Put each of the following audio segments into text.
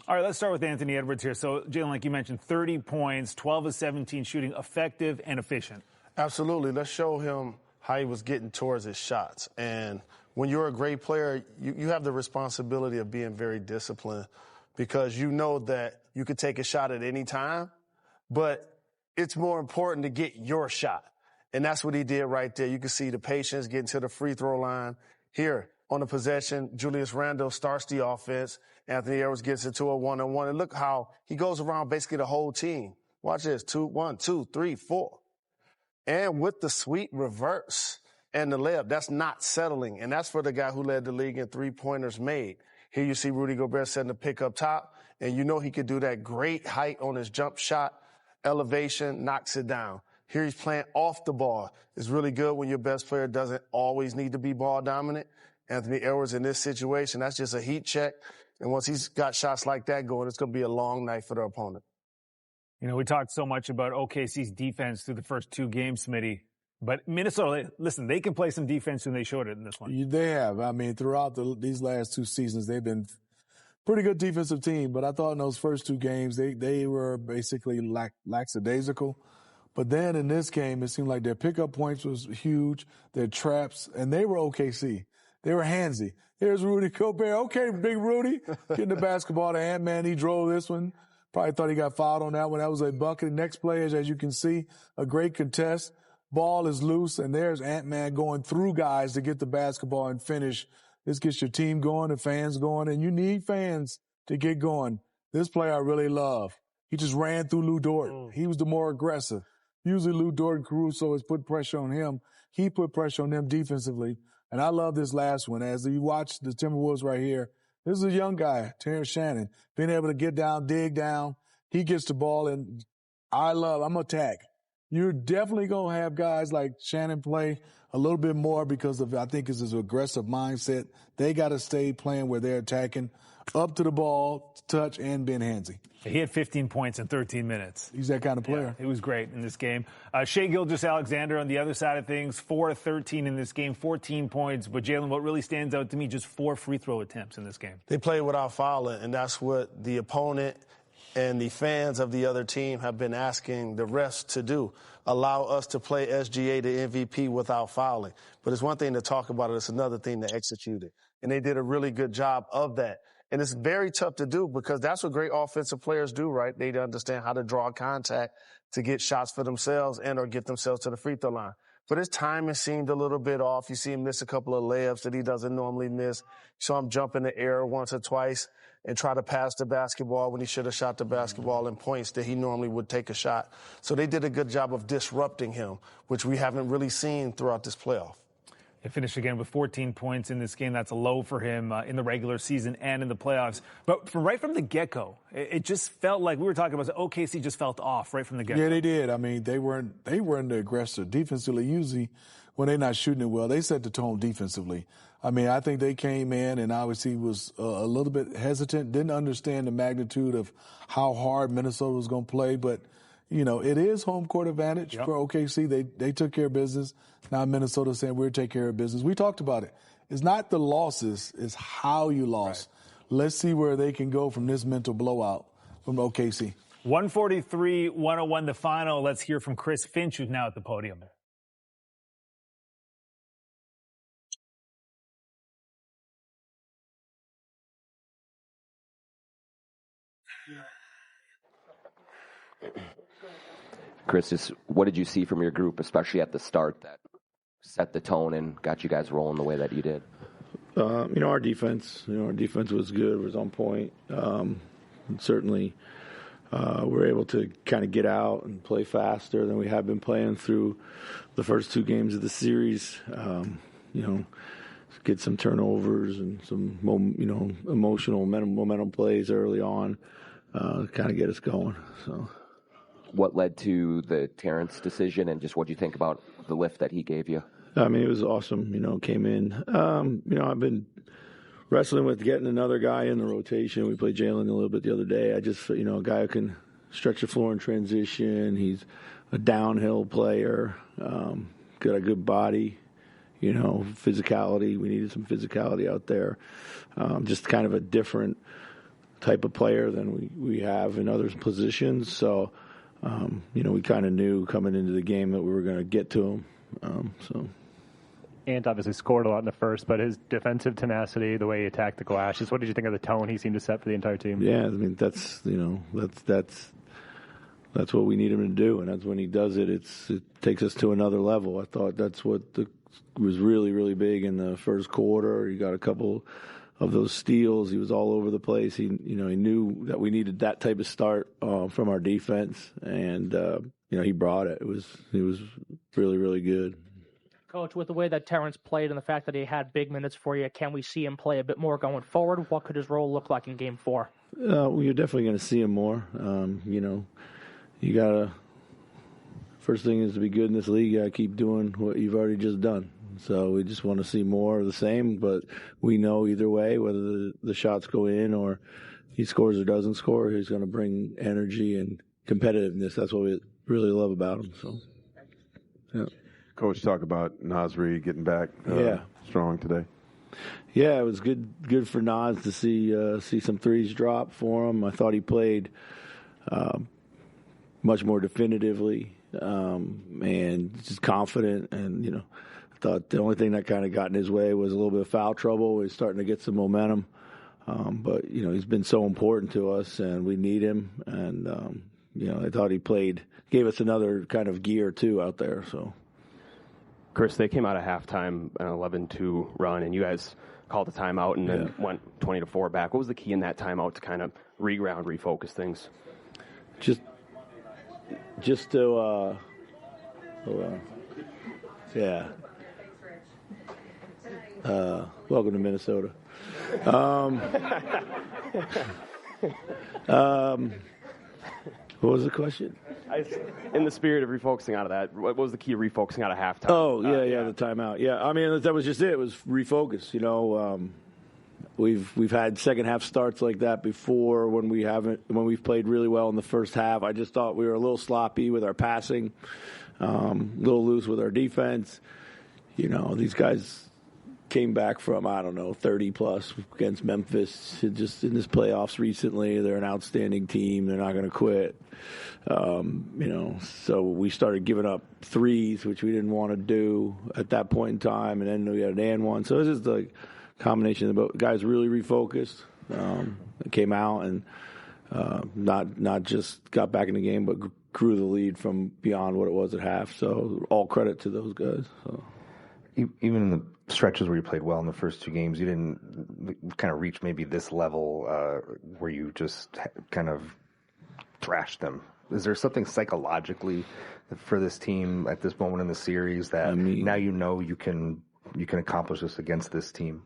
All right, let's start with Anthony Edwards here. So, Jalen, like you mentioned, 30 points, 12 of 17 shooting, effective and efficient. Absolutely. Let's show him how he was getting towards his shots. And when you're a great player, you have the responsibility of being very disciplined because you know that you could take a shot at any time, but it's more important to get your shot. And that's what he did right there. You can see the patience getting to the free throw line. Here on the possession, Julius Randle starts the offense. Anthony Edwards gets into a one-on-one. And look how he goes around basically the whole team. Watch this. 1, 2, 3, 4. And with the sweet reverse and the layup, that's not settling. And that's for the guy who led the league in three-pointers made. Here you see Rudy Gobert setting the pick up top. And you know he could do that great height on his jump shot. Elevation, knocks it down. Here he's playing off the ball. It's really good when your best player doesn't always need to be ball dominant. Anthony Edwards in this situation, that's just a heat check. And once he's got shots like that going, it's going to be a long night for the opponent. You know, we talked so much about OKC's defense through the first 2 games, Smitty. But Minnesota, listen, they can play some defense, and they showed it in this one. They have. I mean, throughout these last 2 seasons, they've been pretty good defensive team. But I thought in those first 2 games, they were basically lackadaisical. But then in this game, it seemed like their pickup points was huge, their traps, and they were OKC. They were handsy. Here's Rudy Gobert. Okay, big Rudy. Getting the basketball to Ant-Man. He drove this one. Probably thought he got fouled on that one. That was a bucket. Next play, as you can see, a great contest. Ball is loose, and there's Ant-Man going through guys to get the basketball and finish. This gets your team going, the fans going, and you need fans to get going. This play I really love. He just ran through Lou Dort. He was the more aggressive. Usually Lou Dort and Caruso has put pressure on him. He put pressure on them defensively. And I love this last one. As you watch the Timberwolves right here, this is a young guy, Terrence Shannon, being able to get down, dig down. He gets the ball, and I'm going to attack. You're definitely going to have guys like Shannon play a little bit more because of, I think, it's his aggressive mindset. They got to stay playing where they're attacking, up to the ball, touch, and being handsy. He had 15 points in 13 minutes. He's that kind of player. Yeah, he was great in this game. Shai Gilgeous-Alexander on the other side of things, 4 of 13 in this game, 14 points. But, Jalen, what really stands out to me, just 4 free throw attempts in this game. They played without fouling, and that's what the opponent and the fans of the other team have been asking the refs to do. Allow us to play SGA the MVP without fouling. But it's one thing to talk about it. It's another thing to execute it. And they did a really good job of that. And it's very tough to do because that's what great offensive players do, right? They understand how to draw contact to get shots for themselves and or get themselves to the free throw line. But his timing seemed a little bit off. You see him miss a couple of layups that he doesn't normally miss. You saw him jump in the air once or twice and try to pass the basketball when he should have shot the basketball in points that he normally would take a shot. So they did a good job of disrupting him, which we haven't really seen throughout this playoff. He finished again with 14 points in this game. That's a low for him in the regular season and in the playoffs. But right from the get-go, it just felt like we were talking about OKC just felt off right from the get-go. Yeah, they did. I mean, they weren't the aggressor. Defensively, usually when they're not shooting it well, they set the tone defensively. I mean, I think they came in and obviously was a little bit hesitant, didn't understand the magnitude of how hard Minnesota was going to play. But, you know, it is home court advantage for OKC. They took care of business. Now Minnesota saying we'll take care of business. We talked about it. It's not the losses, it's how you lost. Right. Let's see where they can go from this mental blowout from OKC. 143-101 the final. Let's hear from Chris Finch, who's now at the podium. Chris, what did you see from your group, especially at the start, that set the tone and got you guys rolling the way that you did? Our defense was good, was on point. Certainly, we're able to kind of get out and play faster than we have been playing through the first 2 games of the series. Get some turnovers and some, emotional momentum plays early on, kind of get us going. So. What led to the Terrence decision, and just what do you think about the lift that he gave you? I mean, it was awesome. Came in. I've been wrestling with getting another guy in the rotation. We played Jalen a little bit the other day. I just, a guy who can stretch the floor in transition. He's a downhill player. Got a good body. Physicality. We needed some physicality out there. Just kind of a different type of player than we have in other positions. So, we kind of knew coming into the game that we were going to get to him. Ant obviously scored a lot in the first, but his defensive tenacity, the way he attacked the glass, just what did you think of the tone he seemed to set for the entire team? Yeah, I mean, that's what we need him to do, and that's when he does it. It takes us to another level. I thought that's what was really, really big in the first quarter. He got a couple of those steals. He was all over the place. He knew that we needed that type of start from our defense, and he brought it. He was really, really good. Coach, with the way that Terrence played and the fact that he had big minutes for you, can we see him play a bit more going forward? What could his role look like in Game 4? You're definitely going to see him more. You got to – first thing is to be good in this league, you got to keep doing what you've already just done. So we just want to see more of the same, but we know either way, whether the shots go in or he scores or doesn't score, he's going to bring energy and competitiveness. That's what we really love about him. So, yeah. Coach, talk about Nasri getting back strong today. Yeah, it was good for Nas to see some threes drop for him. I thought he played much more definitively and just confident. And, I thought the only thing that kind of got in his way was a little bit of foul trouble. He's starting to get some momentum. But, he's been so important to us, and we need him. And, I thought he gave us another kind of gear, too, out there, so. Chris, they came out of halftime, an 11-2 run, and you guys called a timeout and then went 20-4 back. What was the key in that timeout to kind of reground, refocus things? Just to, welcome to Minnesota. What was the question? In the spirit of refocusing out of that, what was the key of refocusing out of halftime? Oh, the timeout. Yeah, I mean, that was just it. It was refocus. We've had second half starts like that before when we've played really well in the first half. I just thought we were a little sloppy with our passing, a little loose with our defense. These guys came back from, 30-plus against Memphis. Just in this playoffs recently, they're an outstanding team. They're not going to quit. So we started giving up threes, which we didn't want to do at that point in time, and then we had an and one. So it was just a combination of the guys really refocused, came out and not just got back in the game, but grew the lead from beyond what it was at half. So all credit to those guys. So. Even in the stretches where you played well in the first two games, you didn't kind of reach maybe this level where you just kind of thrashed them. Is there something psychologically for this team at this moment in the series that now you can accomplish this against this team?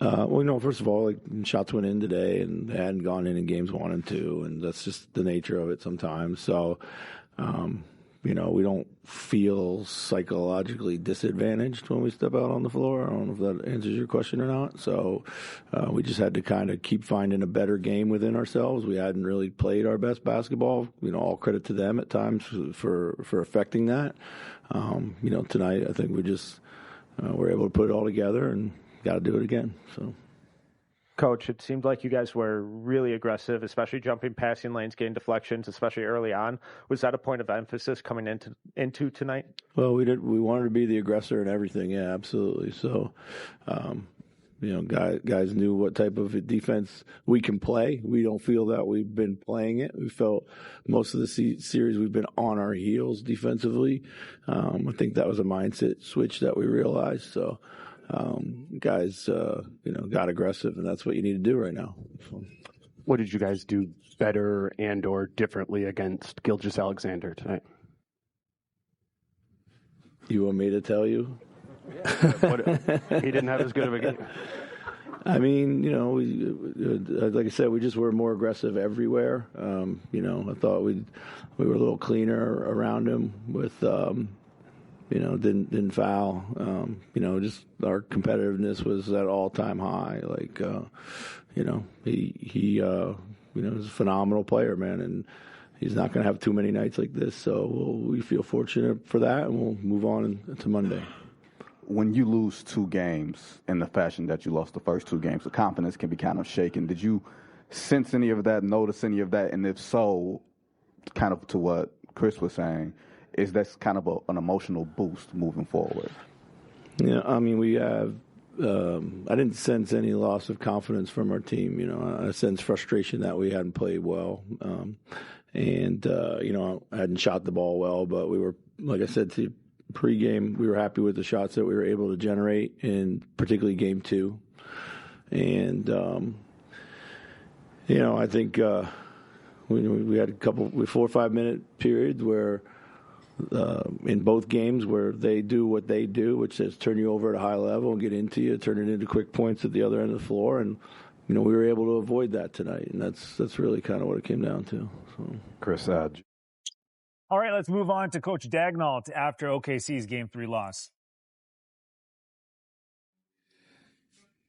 First of all, shots went in today, and they hadn't gone in games 1 and 2, and that's just the nature of it sometimes. So, we don't feel psychologically disadvantaged when we step out on the floor. I don't know if that answers your question or not. So we just had to kind of keep finding a better game within ourselves. We hadn't really played our best basketball. All credit to them at times for affecting that. Tonight I think we just were able to put it all together and got to do it again. So. Coach, it seemed like you guys were really aggressive, especially jumping passing lanes, getting deflections, especially early on. Was that a point of emphasis coming into tonight? Well, we wanted to be the aggressor and everything. Yeah, absolutely. So, guys knew what type of defense we can play. We don't feel that we've been playing it. We felt most of the series we've been on our heels defensively. I think that was a mindset switch that we realized. So. Guys, got aggressive, and that's what you need to do right now. So. What did you guys do better and or differently against Gilgeous-Alexander tonight? You want me to tell you? He didn't have as good of a game. I mean, like I said, we just were more aggressive everywhere. I thought we were a little cleaner around him with. Didn't foul. Just our competitiveness was at all-time high. He is a phenomenal player, man, and he's not going to have too many nights like this. So we feel fortunate for that, and we'll move on to Monday. When you lose 2 games in the fashion that you lost the first 2 games, the confidence can be kind of shaken. Did you sense any of that, notice any of that? And if so, kind of to what Chris was saying, is that's kind of an emotional boost moving forward? Yeah, I mean, we have. I didn't sense any loss of confidence from our team. You know, I sensed frustration that we hadn't played well, and you know, I hadn't shot the ball well. But we were, like I said to you, pregame, we were happy with the shots that we were able to generate, in particularly game 2. And you know, I think we had a couple 4 or 5 minute periods where. In both games where they do what they do, which is turn you over at a high level and get into you, turn it into quick points at the other end of the floor. And, you know, we were able to avoid that tonight. And that's really kind of what it came down to. So. Chris, all right, let's move on to Coach Daigneault after OKC's Game 3 loss.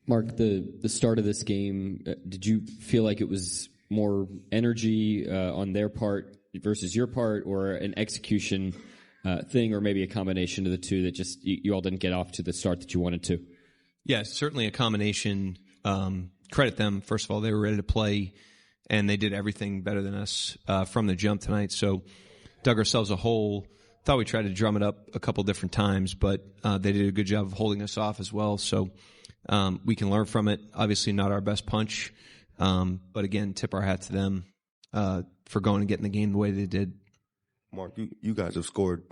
Mark, the start of this game, did you feel like it was more energy on their part versus your part, or an execution thing, or maybe a combination of the two that just you all didn't get off to the start that you wanted to? Yeah, certainly a combination. Credit them. First of all, they were ready to play, and they did everything better than us from the jump tonight. So dug ourselves a hole. Thought we tried to drum it up a couple different times, but they did a good job of holding us off as well. So we can learn from it. Obviously not our best punch, but again, tip our hat to them for going and getting the game the way they did. Mark, you guys have scored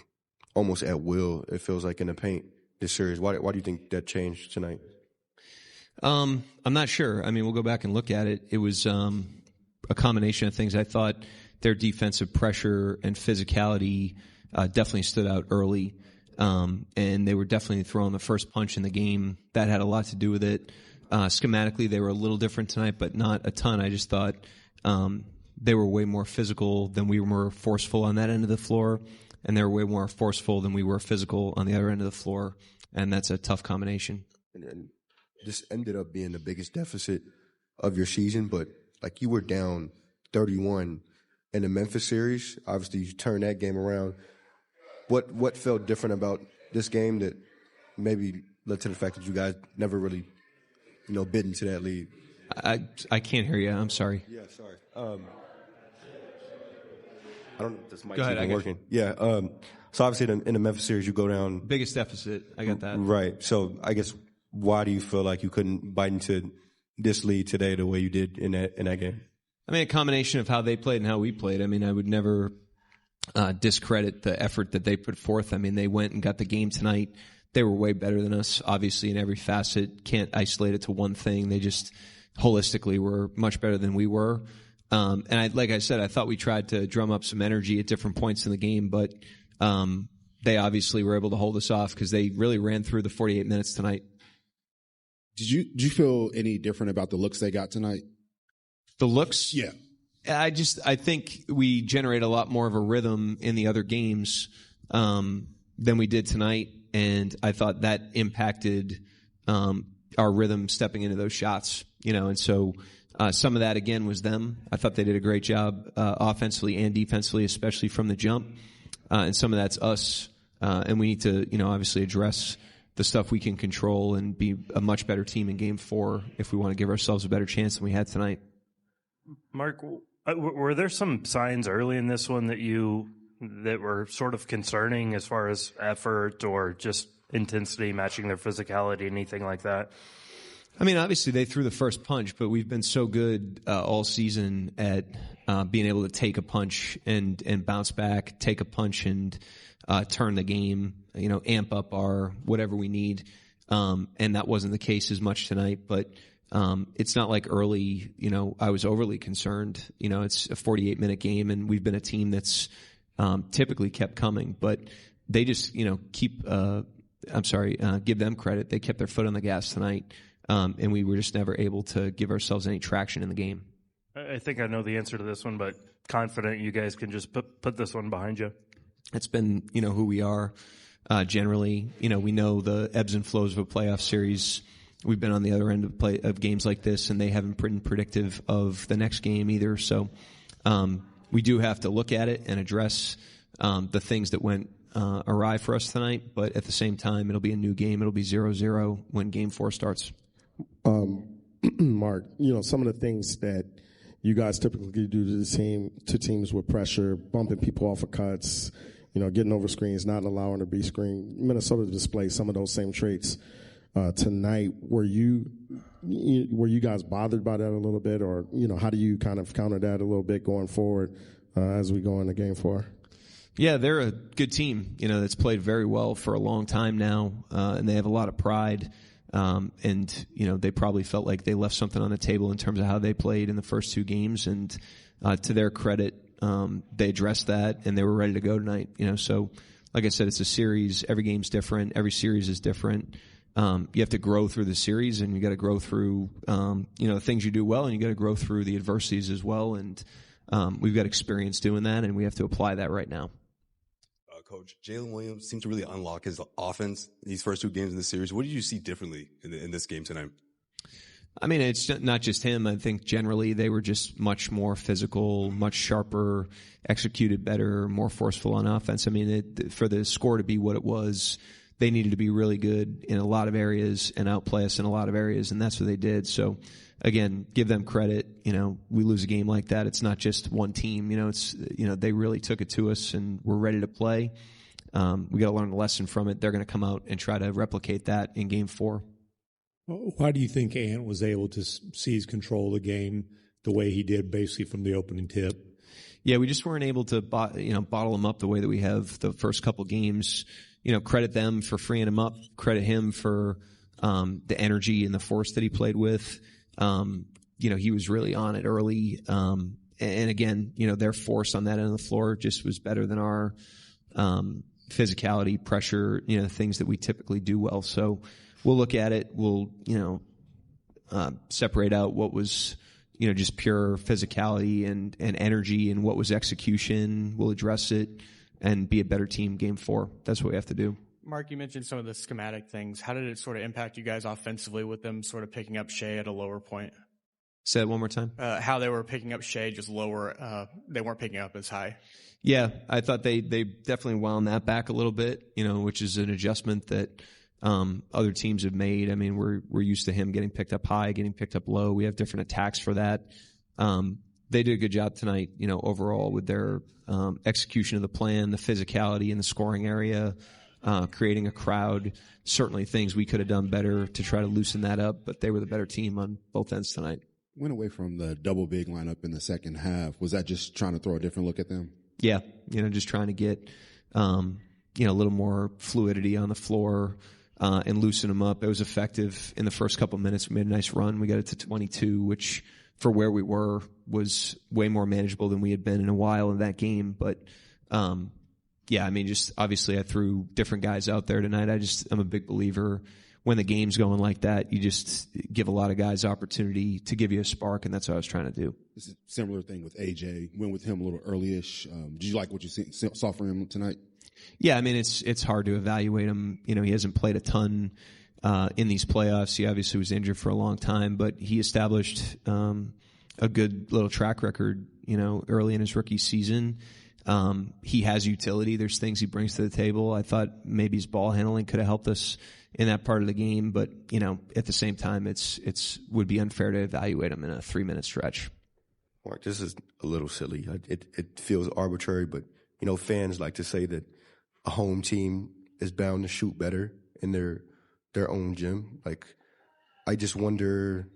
almost at will, it feels like, in the paint this series. Why do you think that changed tonight? I'm not sure. I mean, we'll go back and look at it. It was a combination of things. I thought their defensive pressure and physicality definitely stood out early, and they were definitely throwing the first punch in the game. That had a lot to do with it. Schematically, they were a little different tonight, but not a ton. I just thought they were way more physical than we were forceful on that end of the floor, and they were way more forceful than we were physical on the other end of the floor, and that's a tough combination. And this ended up being the biggest deficit of your season, but like, you were down 31 in the Memphis series. Obviously, you turned that game around. What felt different about this game that maybe led to the fact that you guys never really, bit into that lead? I can't hear you. I'm sorry. Yeah, sorry. I don't know if this mic's even working. Yeah. So obviously in the Memphis series, you go down. Biggest deficit. I got that. Right. So I guess, why do you feel like you couldn't bite into this lead today the way you did in that game? I mean, a combination of how they played and how we played. I mean, I would never discredit the effort that they put forth. I mean, they went and got the game tonight. They were way better than us, obviously, in every facet. Can't isolate it to one thing. They just holistically were much better than we were. And like I said, I thought we tried to drum up some energy at different points in the game, but they obviously were able to hold us off because they really ran through the 48 minutes tonight. Did you feel any different about the looks they got tonight? The looks? Yeah. I think we generate a lot more of a rhythm in the other games than we did tonight, and I thought that impacted our rhythm stepping into those shots, and so some of that, again, was them. I thought they did a great job offensively and defensively, especially from the jump, and some of that's us, and we need to, obviously address the stuff we can control and be a much better team in Game 4 if we want to give ourselves a better chance than we had tonight. Mark, were there some signs early in this one that were sort of concerning as far as effort or just intensity matching their physicality, anything like that? I mean, obviously they threw the first punch, but we've been so good all season at being able to take a punch and bounce back, take a punch and turn the game, amp up our whatever we need. And that wasn't the case as much tonight, but it's not like early, I was overly concerned. It's a 48-minute game, and we've been a team that's typically kept coming, but they just, give them credit. They kept their foot on the gas tonight. And we were just never able to give ourselves any traction in the game. I think I know the answer to this one, but confident you guys can just put this one behind you. It's been, who we are generally. We know the ebbs and flows of a playoff series. We've been on the other end of games like this, and they haven't been predictive of the next game either. So we do have to look at it and address the things that went awry for us tonight. But at the same time, it'll be a new game. It'll be 0-0 when Game 4 starts. Mark, some of the things that you guys typically do to teams with pressure, bumping people off of cuts, getting over screens, not allowing to be screened. Minnesota displays some of those same traits tonight. Were you guys bothered by that a little bit, or how do you kind of counter that a little bit going forward as we go into Game 4? Yeah, they're a good team, that's played very well for a long time now, and they have a lot of pride. And they probably felt like they left something on the table in terms of how they played in the first two games. And to their credit, they addressed that and they were ready to go tonight. So like I said, it's a series. Every game's different. Every series is different. You have to grow through the series, and you got to grow through the things you do well, and you got to grow through the adversities as well. And we've got experience doing that, and we have to apply that right now. Coach, Jalen Williams seemed to really unlock his offense these first two games in the series. What did you see differently in this game tonight? I mean, it's not just him. I think generally they were just much more physical, much sharper, executed better, more forceful on offense. I mean, for the score to be what it was, they needed to be really good in a lot of areas and outplay us in a lot of areas, and that's what they did. So, again, give them credit. We lose a game like that, it's not just one team. They really took it to us, and we're ready to play. We got to learn a lesson from it. They're going to come out and try to replicate that in Game 4. Why do you think Ant was able to seize control of the game the way he did, basically from the opening tip? Yeah, we just weren't able to bottle him up the way that we have the first couple games. Credit them for freeing him up. Credit him for the energy and the force that he played with. He was really on it early. And again, their force on that end of the floor just was better than our physicality, pressure, things that we typically do well. So we'll look at it. We'll, separate out what was, just pure physicality and energy and what was execution. We'll address it and be a better team Game 4. That's what we have to do. Mark, you mentioned some of the schematic things. How did it sort of impact you guys offensively with them sort of picking up Shea at a lower point? Say it one more time. How they were picking up Shea just lower. They weren't picking up as high. Yeah, I thought they definitely wound that back a little bit, which is an adjustment that other teams have made. I mean, we're used to him getting picked up high, getting picked up low. We have different attacks for that. They did a good job tonight, overall with their execution of the plan, the physicality in the scoring area, creating a crowd. Certainly things we could have done better to try to loosen that up, but they were the better team on both ends tonight. Went away from the double big lineup in the second half. Was that just trying to throw a different look at them? Yeah, just trying to get a little more fluidity on the floor and loosen them up. It was effective in the first couple of minutes. We made a nice run. We got it to 22, which for where we were was way more manageable than we had been in a while in that game. But yeah, I mean, just obviously I threw different guys out there tonight. I'm a big believer when the game's going like that, you just give a lot of guys opportunity to give you a spark, and that's what I was trying to do. It's a similar thing with AJ. Went with him a little early-ish. Did you like what you saw from him tonight? Yeah, I mean, it's hard to evaluate him. He hasn't played a ton in these playoffs. He obviously was injured for a long time, but he established a good little track record, early in his rookie season. He has utility. There's things he brings to the table. I thought maybe his ball handling could have helped us in that part of the game, but at the same time, it's would be unfair to evaluate him in a 3-minute stretch. Mark, this is a little silly. It feels arbitrary, but fans like to say that a home team is bound to shoot better in their own gym. Like, I just wonder,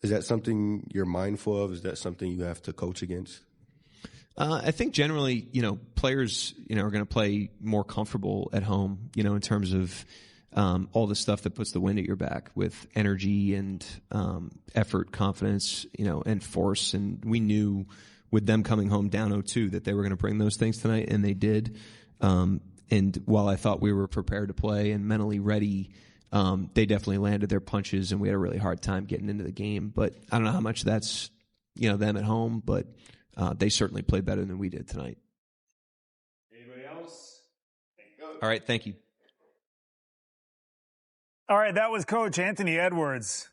is that something you're mindful of? Is that something you have to coach against? I think generally, players, are going to play more comfortable at home, in terms of all the stuff that puts the wind at your back with energy and effort, confidence, and force. And we knew with them coming home down 0-2 that they were going to bring those things tonight, and they did. And while I thought we were prepared to play and mentally ready, they definitely landed their punches, and we had a really hard time getting into the game. But I don't know how much that's, them at home, but they certainly played better than we did tonight. Anybody else? All right, thank you. All right, that was Coach Anthony Edwards.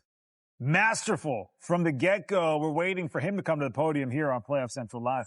Masterful from the get-go. We're waiting for him to come to the podium here on Playoff Central Live.